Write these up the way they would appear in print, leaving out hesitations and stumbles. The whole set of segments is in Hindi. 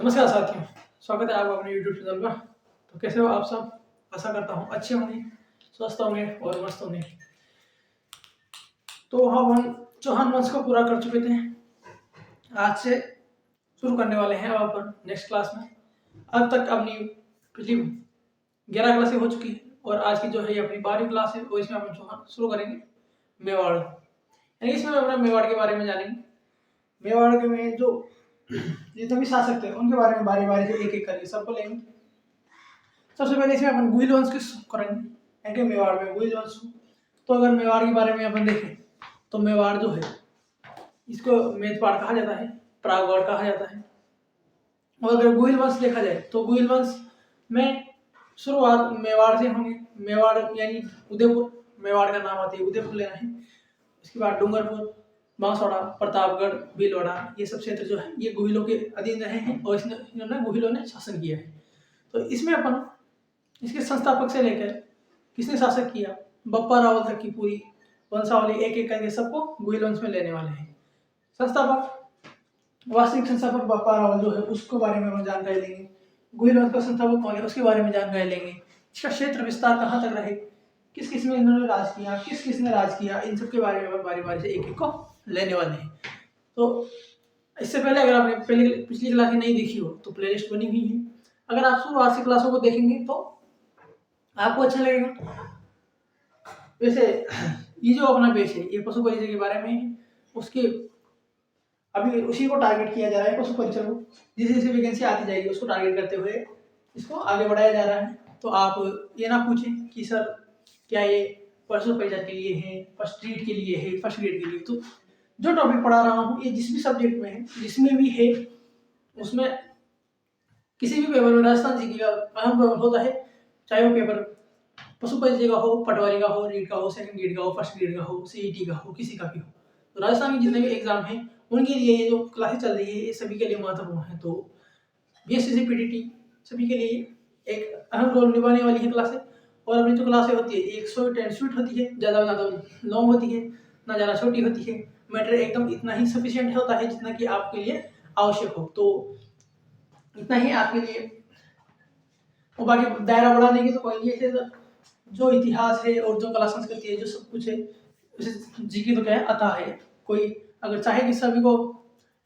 नमस्कार साथियों, स्वागत है आपका अपने YouTube चैनल पर। तो कैसे हो आप सब? आशा करता हूँ अच्छे होंगे, स्वस्थ होंगे और मस्त होंगे। तो हम चौहान वंश को पूरा कर चुके थे। आज से शुरू करने वाले हैं अब अपन नेक्स्ट क्लास में। अब तक अपनी पिछली 11 क्लासें हो चुकी है और आज की जो है ये अपनी 12वीं क्लास है। और इसमें अपन चौहान शुरू करेंगे मेवाड़, यानी इसमें अपना मेवाड़ के बारे में जानेंगे। मेवाड़ के में जो जितने भी शासक थे उनके बारे में बारी बारी से एक एक करके सबको लेंगे। सबसे पहले इसमें अपन गुहिल वंश की करेंगे, यानी मेवाड़ में गुहिल वंश। तो अगर मेवाड़ के बारे में अपन देखें तो मेवाड़ जो है इसको मेदपाड़ कहा जाता है, प्रागौड़ कहा जाता है। और अगर गुहिल वंश देखा जाए तो गुहिल वंश में शुरुआत मेवाड़ से होंगे। मेवाड़ यानी उदयपुर, मेवाड़ का नाम आते ही उदयपुर लेना है। उसके बाद डूंगरपुर, बांसवाड़ा, प्रतापगढ़, भीलवाड़ा, ये सब क्षेत्र जो है ये गुहिलों के अधीन रहे हैं और इन्होंने गुहिलों ने शासन किया है। तो इसमें अपन इसके संस्थापक से लेकर किसने शासक किया, बप्पा रावल तक की पूरी वंशावली एक एक करके सबको गुहिल वंश में लेने वाले हैं। संस्थापक, वास्तविक संस्थापक बप्पा रावल जो है उसके बारे में हम जानकारी लेंगे। गुहिल वंश का संस्थापक कौन है उसके बारे में जानकारी लेंगे। इसका क्षेत्र विस्तार कहाँ तक रहे, किस किस में इन्होंने राज किया, किस किसने राज किया, इन सब के बारे में बारी बारी से एक एक को लेने वाले हैं। तो इससे पहले अगर आपने पिछली क्लास नहीं देखी हो तो प्लेलिस्ट बनी हुई है। अगर आप शुरुआत से क्लासों को देखेंगे तो आपको अच्छा लगेगा। वैसे ये जो अपना पेज है ये पशु परिचय के बारे में है। उसके अभी उसी को टारगेट किया जा रहा है, पशु परिचय को। जैसे जैसे वैकेंसी आती जाएगी उसको टारगेट करते हुए इसको आगे बढ़ाया जा रहा है। तो आप ये ना पूछें कि सर क्या ये पशु परिचय के लिए है, फर्स्ट ट्रीट के लिए है, फर्स्ट ग्रेड के लिए। तो जो टॉपिक पढ़ा रहा हूँ ये जिस भी सब्जेक्ट में है, जिसमें भी है, उसमें किसी भी पेपर में राजस्थान जीके का अहम रोल होता है। चाहे वो पेपर पशु परिचय का हो, पटवारी का हो, रीड का हो, सेकंड ग्रेड का हो, फर्स्ट ग्रेड का हो, सीईटी का हो, किसी का भी हो। तो राजस्थान के जितने भी एग्जाम हैं उनके लिए ये जो क्लासेस चल रही है ये सभी के लिए महत्वपूर्ण है। तो बीएससी पीटीटी सभी के लिए एक अहम रोल निभाने वाली है क्लासें। और अपनी जो क्लासें होती है 110 स्वीट होती है, ज़्यादा लॉन्ग होती है, ना ज़्यादा छोटी होती है। मैटर एकदम इतना ही सफिशिएंट होता है जितना कि आपके लिए आवश्यक हो। तो इतना ही आपके लिए, और बाकी दायरा बढ़ाने की तो कोई नहीं है। जो इतिहास है और जो कला संस्कृति है, जो सब कुछ है, उसे जीके तो क्या है अता है। कोई अगर चाहे कि सभी को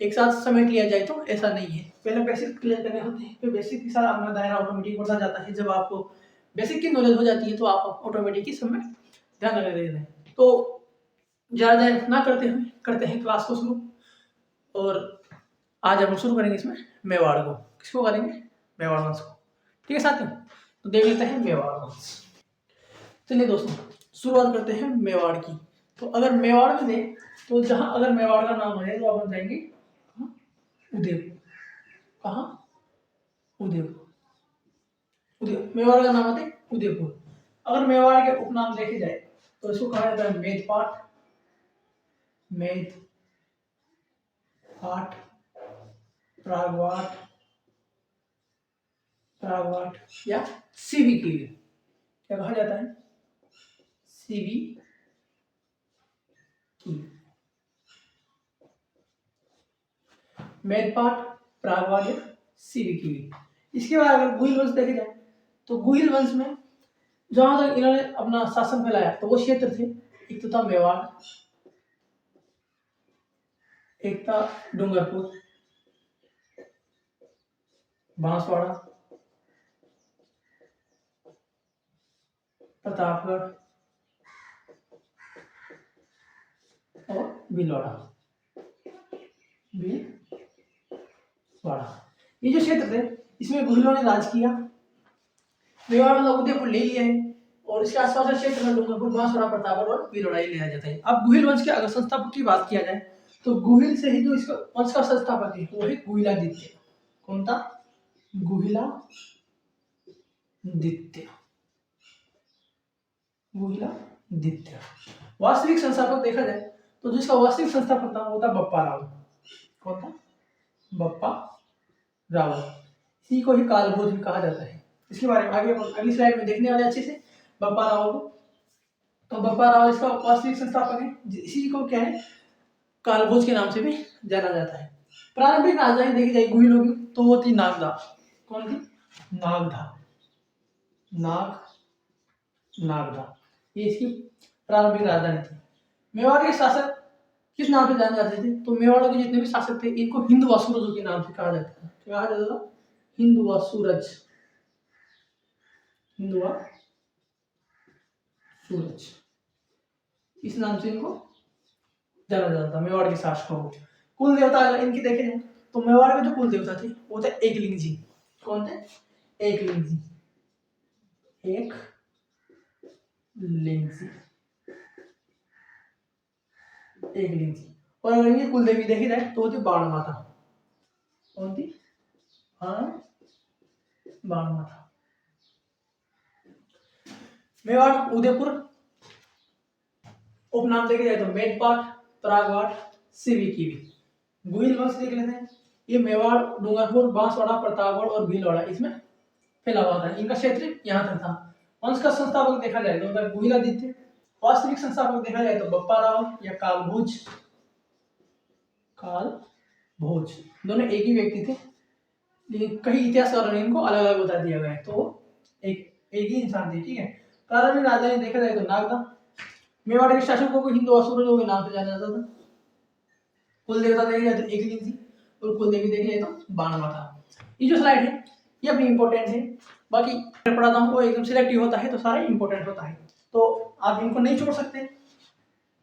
एक साथ समेट लिया जाए तो ऐसा नहीं है। पहले बेसिक क्लियर करने होते हैं, फिर बेसिक के साथ अपना दायरा ऑटोमेटिक बढ़ता जाता है। जब आपको बेसिक की नॉलेज हो जाती है तो आप ऑटोमेटिक ही सब में ध्यान रख देते हैं। तो ज़्यादा देर ना करते हैं क्लास को शुरू। और आज हम शुरू करेंगे इसमें मेवाड़ को। किसको करेंगे? मेवाड़ वंश को। ठीक है साथियों, तो देख लेते हैं मेवाड़ वंश। चलिए दोस्तों, शुरुआत करते हैं मेवाड़ की। तो अगर मेवाड़ में दें तो जहां अगर मेवाड़ का नाम है तो अपन जाएंगे उदयपुर। कहाँ? उदयपुर। मेवाड़ का नाम है उदयपुर। अगर मेवाड़ के उपनाम देखे जाए तो इसको कहा जाता है मेदपाट, प्रागवाट या सीवी की। क्या कहा जाता है? सीवी की। मेदपाट, प्रागवाट या सीवी की। इसके बाद अगर गुहिल वंश देखे जाए तो गुहिल वंश में जहां तक इन्होंने अपना शासन फैलाया तो वो क्षेत्र थे, एक तो था मेवाड़, एक था डूंगरपुर, बांसवाड़ा, प्रतापगढ़ और भीलवाड़ा। ये जो क्षेत्र थे इसमें गुहिलों ने राज किया। मेवाड़ मतलब उदयपुर ले लिया है और इसके आसपास के क्षेत्र में डूंगरपुर, बांसवाड़ा, प्रतापगढ़ और भीलवाड़ा ही लिया जाता है। अब गुहिल वंश के अगर संस्थापक की बात किया जाए तो गुहिल से ही जो इसका वंश का संस्थापक है वो है गुहिलादित्य। कौन था? गुहिलादित्य। वास्तविक संस्थापक देखा जाए तो जिसका वास्तविक संस्थापक था वो था बप्पा रावल। कौन था? बप्पा रावल। इसी को ही कालभोज भी कहा जाता है। इसके बारे में आगे अगली स्लाइड में देखने वाले अच्छे से बप्पा रावल को। तो बप्पा रावल इसका वास्तविक संस्थापक है। इसी को क्या है कालभोज के नाम से भी जाना जाता है। प्रारंभिक राजधानी देखी जाए गुहिलों की तो वो थी नागदा। कौन थी? नागदा। नागदा ये इसकी प्रारंभिक राजधानी थी। मेवाड़ के शासक किस नाम से जाने जाते थे? तो मेवाड़ के जितने भी शासक थे इनको हिंदवासुरजों के नाम से कहा जाता था। क्या कहा जाता था? हिंदवासुरज। हिंदवासुरज इस नाम से इनको जाना जाता था मेवाड़ के शासकों को। कुल देवता अगर इनकी देखे जाए तो मेवाड़ के जो कुल देवता थे वो थे एकलिंग जी। कौन थे? एकलिंग जी। एकलिंग जी। और अगर इनकी कुल देवी देखी जाए तो वो थी बाण माता। कौन थी? हाँ, बाण माता। मेवाड़ उदयपुर उपनाम देखे जाए तो मेदपाट, परागवाट, सिविकीवी। गुहिल वंश देख लेते हैं। ये मेवाड़, डूंगरपुर, बांसवाड़ा, प्रतापगढ़ और भीलवाड़ा इसमें फैला हुआ था। इनका क्षेत्र यहाँ तक था। वंश का संस्थापक देखा जाए तो गुहिलादित्य। वास्तविक संस्थापक देखा जाए तो बप्पा राव या कालभोज। दोनों एक ही व्यक्ति थे, लेकिन कई इतिहासकारों ने इनको अलग अलग बता दिया गया है। तो एक ही इंसान थे। ठीक है। प्रारंभिक राजधानी देखा जाए तो नागदा। मेवाड़ के शासकों को हिंदवासुरजों के नाम से जाना जाता था। कुल देवता देखे जाए तो एकलिंग जी और कुल देवी देखे जाए तो बाण माता। ये जो स्लाइड है ये अपनी इंपॉर्टेंट है। बाकी पढ़ाता हूँ वो एकदम सिलेक्टिव होता है तो सारा इंपॉर्टेंट होता है, तो आप इनको नहीं छोड़ सकते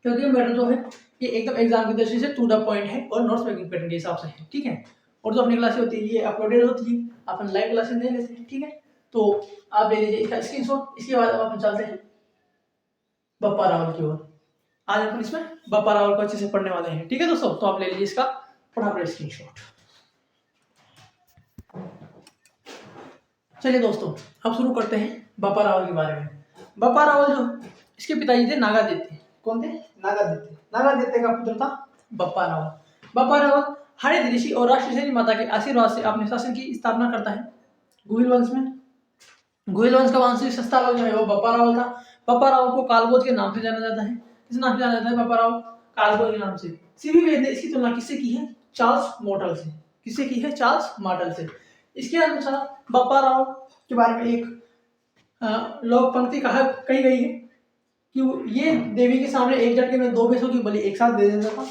क्योंकि मैटर जो है ये एकदम एग्जाम की दृष्टि से टू द पॉइंट है और नोट्स मेकिंग पैटर्न के हिसाब से है। ठीक है। और जो अपनी क्लासें होती है ये अपलोडेड होती है, अपन लाइव क्लासेस ले लेते हैं। ठीक है। तो आप ले लीजिए इसका स्क्रीनशॉट। इसके बाद अपन चलते हैं बप्पा रावल की ओर। आज अपन इसमें बप्पा रावल को अच्छे से पढ़ने वाले हैं। ठीक है दोस्तों, तो आप ले लीजिए इसका फटाफट स्क्रीनशॉट। चलिए दोस्तों अब शुरू करते हैं बप्पा रावल के बारे में। बप्पा रावल जो इसके पिताजी थे नागादित्य। कौन थे? नागादित्य। नागादित्य का पुत्र था बप्पा रावल। बप्पा रावल हरित ऋषि और राष्ट्रसेनी माता के आशीर्वाद से अपने शासन की स्थापना करता है गुहिल वंश में। गुहिल वंश का वंशीय संस्थापक जो है वो बप्पा रावल था। बप्पा रावल को कालभोज के नाम से जाना जाता है। किस नाम से जाना जाता है बप्पा रावल? कालभोज के नाम से। सीवी वेद ने इसकी तुलना किससे की है? चार्ल्स मॉडल से। किससे की है? चार्ल्स मॉडल से। इसके अनुसार बप्पा रावल के बारे में एक लोक पंक्ति कही गई है कि ये देवी के सामने एक झटके में 2 भैंसों की बलि एक साथ दे देता था।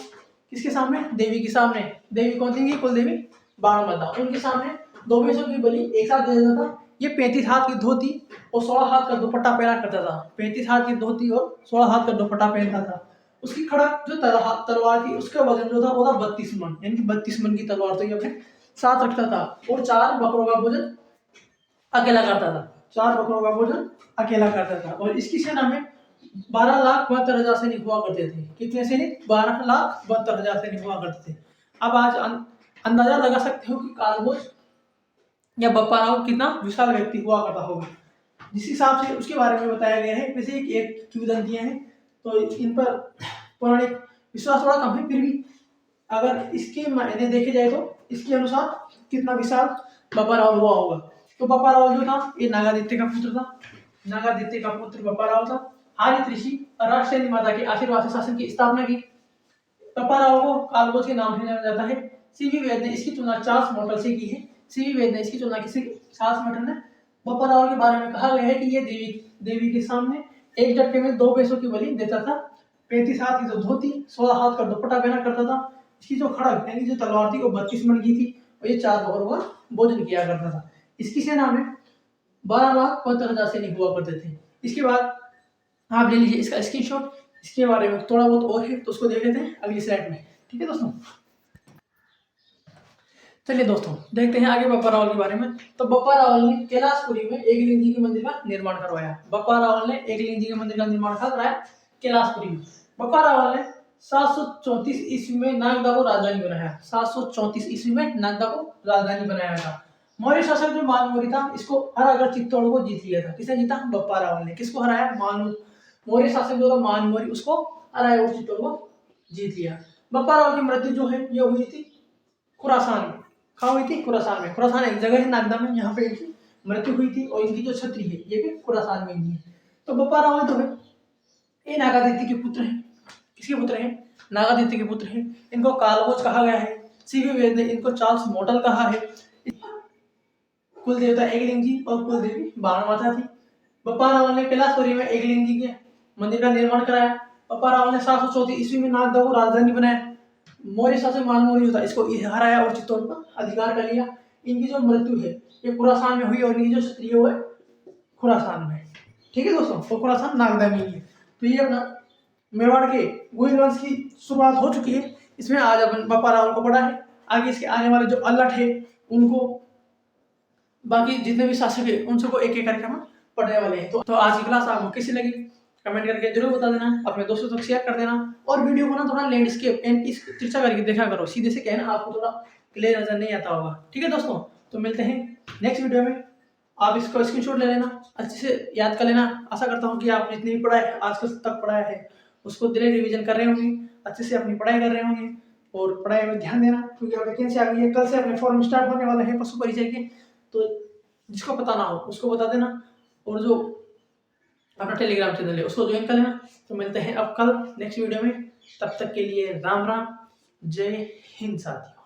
किसके सामने? देवी के सामने। देवी कौन थी? कुल देवी बाण माता। उनके सामने 2 भैंसों की बलि एक साथ दे देता था। ये 35 हाथ की धोती और 16 हाथ का दुपट्टा पहना करता था। 35 हाथ की धोती और 16 हाथ का दुपट्टा पहनता था। उसकी खड़क जो तलवार थी उसका वजन जो था वो था 32 मन, यानी कि 32 मन की तलवार तो ये अपने साथ रखता था। और 4 बकरों का भोजन अकेला करता था। 4 बकरों का भोजन अकेला करता था। और इसकी सेना में 12,72,000 सैनिक हुआ करते थे। कितने सैनिक? 12,72,000 सैनिक हुआ करते थे। अब आज अंदाजा लगा सकते हो कि कालभोज या बप्पा रावल कितना विशाल व्यक्ति हुआ करता होगा। जिस हिसाब से उसके बारे में बताया गया है वैसे एक किंवदंतियां हैं तो इन पर पौराणिक विश्वास थोड़ा कम है, फिर भी अगर इसके मायने देखे जाए तो इसके अनुसार कितना विशाल बप्पा रावल हुआ होगा। तो बप्पा रावल जो था ये नागादित्य का पुत्र था। नागादित्य का पुत्र बप्पा रावल था। हरित ऋषि और राष्ट्रसेनी माता के आशीर्वाद से शासन की स्थापना की। बप्पा रावल को कालभोज के नाम से जाना जाता है। सीवी वेद ने इसकी तुलना चार्ल्स मॉडल से की है। सीवी वेद ने इसकी तुलना किससे की? चार्ल्स मॉडल ने। बप्पा रावल के बारे में कहा गया है कि ये देवी के सामने एक झटके में 2 भैंसों की बलि देता था। 35 हाथ की जो धोती, 16 हाथ का दुपट्टा पहना करता था। इसकी जो खड़ग यानी जो तलवार थी वो 32 मन की थी और ये 4 बकरों का भोजन किया करता था। इसकी सेना में 12,72,000 सैनिक हुआ करते थे। इसके बाद आप ले लीजिए इसका स्क्रीनशॉट। इसके बारे में थोड़ा बहुत और है तो उसको देख लेते हैं अगली स्लाइड में। ठीक है दोस्तों, चलिए दोस्तों देखते हैं आगे बप्पा रावल के बारे में। तो बप्पा रावल ने कैलाशपुरी में एकलिंग जी के मंदिर का निर्माण करवाया। बप्पा रावल ने एकलिंग जी के मंदिर का निर्माण कराया कैलाशपुरी में। बप्पा रावल ने 734 ईस्वी में नागदा को राजधानी बनाया। 734 ईस्वी में नागदा को राजधानी बनाया था। मौर्य शासक जो मानमौरी था इसको हराकर चित्तौड़ को जीत लिया था। किसने जीता? बप्पा रावल ने। किसको हराया? मौर्य शासक जो था मानमौरी उसको हराया और चित्तौड़ को जीत लिया। बप्पा रावल की मृत्यु जो है ये हुई थी खुरासान में। कहाँ हुई थी? खुरासान में। खुरासान एक जगह है नागदा में, यहाँ पे इनकी मृत्यु हुई थी और इनकी जो छत्री है ये भी खुरासान में ही है। तो बप्पा रावल जो है ये नागादित्य के पुत्र हैं। किसके पुत्र हैं? नागादित्य के पुत्र हैं। इनको कालभोज कहा गया है। सीवी वेद ने इनको चार्ल्स मोटल कहा है। कुल देवता एकलिंग जी और कुल देवी बाण माता थी। बप्पा रावल ने कैलाशपुरी में एकलिंग जी के मंदिर का निर्माण कराया। बप्पा रावल ने 734 ईस्वी में नागदा को राजधानी बनाया। मौर्य शासक मानमौर्य जो था इसको हराया और चित्तौड़ पर अधिकार कर लिया। इनकी जो मृत्यु है ये खुरासान में हुई और इनकी जो क्षत्रिय है खुरासान में। ठीक है दोस्तों, तो खुरासान नागदा में ही है। तो ये अपना मेवाड़ के गोविंद वंश की शुरुआत हो चुकी है। इसमें आज अपन बप्पा रावल को पढ़ा है। आगे इसके आने वाले जो अल्लट है उनको, बाकी जितने भी शासक है उन सबको एक एक करके हम पढ़ने वाले हैं। तो आज की क्लास आपको कैसी लगी कमेंट करके जरूर बता देना, अपने दोस्तों तक शेयर कर देना और वीडियो को ना थोड़ा लैंडस्केप एंड की चर्चा करके देखा करो। सीधे से कहना आपको थोड़ा क्लियर नजर नहीं आता होगा। ठीक है दोस्तों, तो मिलते हैं नेक्स्ट वीडियो में। आप इसको स्क्रीनशॉट ले लेना, अच्छे से याद कर लेना। आशा करता हूँ कि आप जितनी भी पढ़ाई आज तक पढ़ाया है उसको दिले रिवीजन कर रहे होंगे, अच्छे से अपनी पढ़ाई कर रहे होंगे और पढ़ाई में ध्यान देना, क्योंकि अब वैकेंसी आ गई है। कल से अपने फॉर्म स्टार्ट होने वाला है पशु परिचय के, तो जिसको पता ना हो उसको बता देना और जो अपना टेलीग्राम चैनल है उसको ज्वाइन कर लेना। तो मिलते हैं अब कल नेक्स्ट वीडियो में, तब तक के लिए राम राम, जय हिंद साथियों।